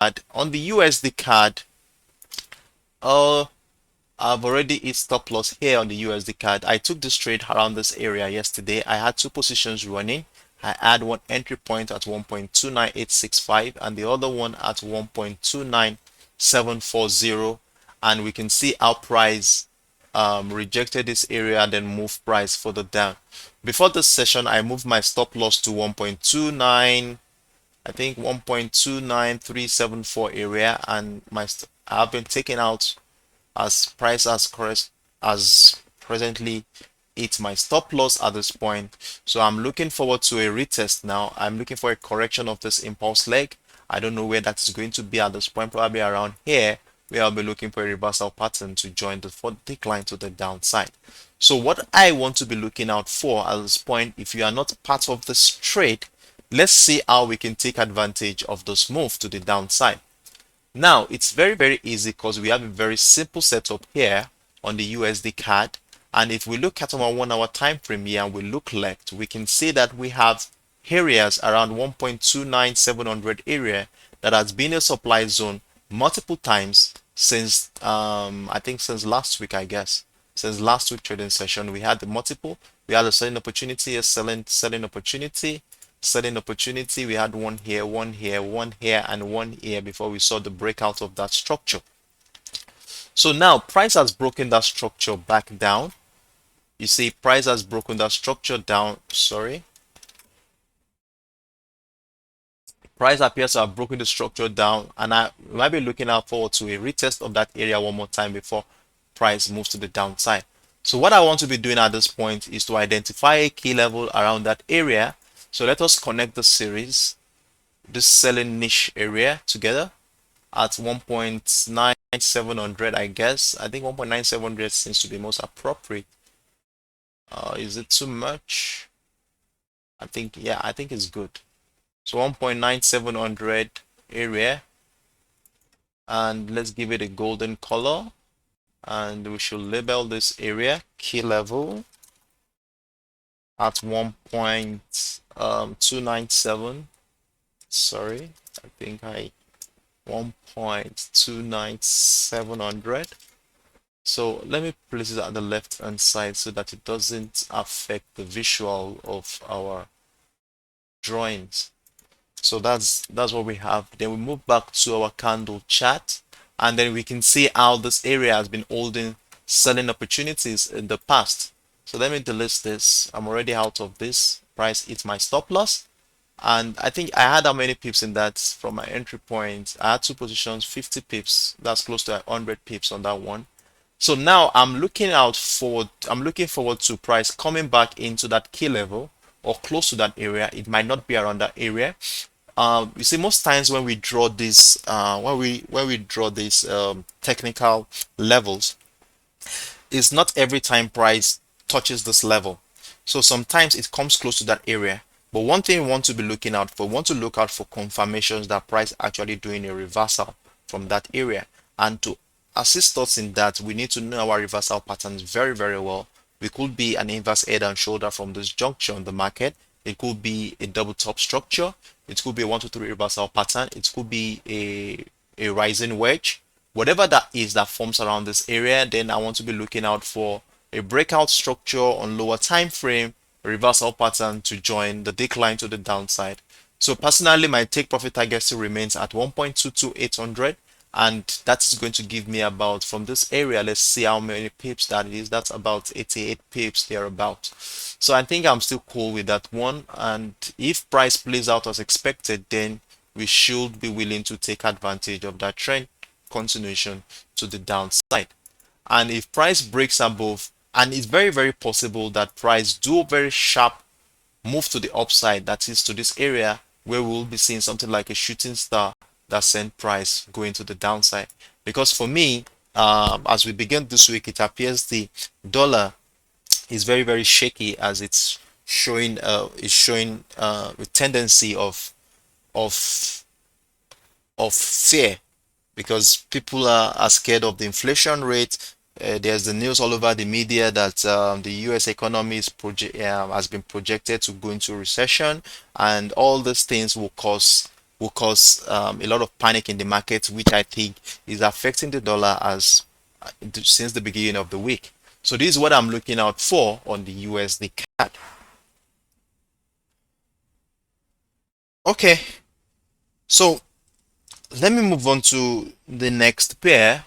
On the USD card, uh, I've already hit stop loss here on the USD card. I took this trade around this area yesterday. I had two positions running. I had one entry point at 1.29865 and the other one at 1.29740. And we can see our price rejected this area and then moved price further down. Before this session, I moved my stop loss to 1.29, I think 1.29374 area, and I've been taken out as price as presently it's my stop loss at this point. So I'm looking forward to a retest now. I'm looking for a correction of this impulse leg. I don't know where that is going to be at this point, probably around here, where I'll be looking for a reversal pattern to join the decline to the downside. So what I want to be looking out for at this point, if you are not part of this trade, let's see how we can take advantage of this move to the downside. Now, it's very easy because we have a very simple setup here on the USD card. And if we look at our 1 hour time frame here and we look left, we can see that we have areas around 1.29700 area that has been a supply zone multiple times since I think since last week, I guess. Since last week trading session, we had the multiple. We had a selling opportunity, a selling opportunity, selling opportunity. We had one here, one here, one here, and one here before we saw the breakout of that structure. So now price has broken that structure back down. You see, price has broken that structure down. Sorry. Price appears to have broken the structure down, and I might be looking out forward to a retest of that area one more time before price moves to the downside. So what I want to be doing at this point is to identify a key level around that area. So let us connect the series, this selling niche area together at 1.9700, I guess. I think 1.9700 seems to be most appropriate. Is it too much? I think, yeah, I think it's good. So 1.9700 area, and let's give it a golden color, and we should label this area key level at 1.297. Sorry, I think 1.29700. So let me place it at the left hand side so that it doesn't affect the visual of our drawings. So that's what we have. Then we move back to our candle chart, and then we can see how this area has been holding selling opportunities in the past. So let me delete this. I'm already out of this. Price hits my stop loss, and I think I had how many pips in that from my entry point. I had two positions, 50 pips. That's close to 100 pips on that one. So now I'm looking forward to price coming back into that key level or close to that area. It might not be around that area. You see, most times when we draw this, technical levels, it's not every time price touches this level. So sometimes it comes close to that area. But one thing we want to be looking out for, we want to look out for confirmations that price actually doing a reversal from that area. And to assist us in that, we need to know our reversal patterns very well. We could be an inverse head and shoulder from this juncture on the market. It could be a double top structure. It could be a 1, 2, 3 reversal pattern. It could be a rising wedge. Whatever that is that forms around this area, then I want to be looking out for a breakout structure on lower time frame, a reversal pattern to join the decline to the downside. So personally, my take profit target still remains at 1.22800, and that is going to give me about, from this area, let's see how many pips that is. That's about 88 pips thereabout. So I think I'm still cool with that one, and if price plays out as expected, then we should be willing to take advantage of that trend continuation to the downside. And if price breaks above, and it's very possible that price do a very sharp move to the upside, that is to this area where we'll be seeing something like a shooting star that sent price going to the downside. Because for me, as we begin this week, it appears the dollar is very shaky, as it's showing a tendency of fear, because people are scared of the inflation rate. There's the news all over the media that the US economy has been projected to go into recession, and all these things will cause will cause a lot of panic in the market, which I think is affecting the dollar as since the beginning of the week. So this is what I'm looking out for on the USD CAD. Okay, so let me move on to the next pair.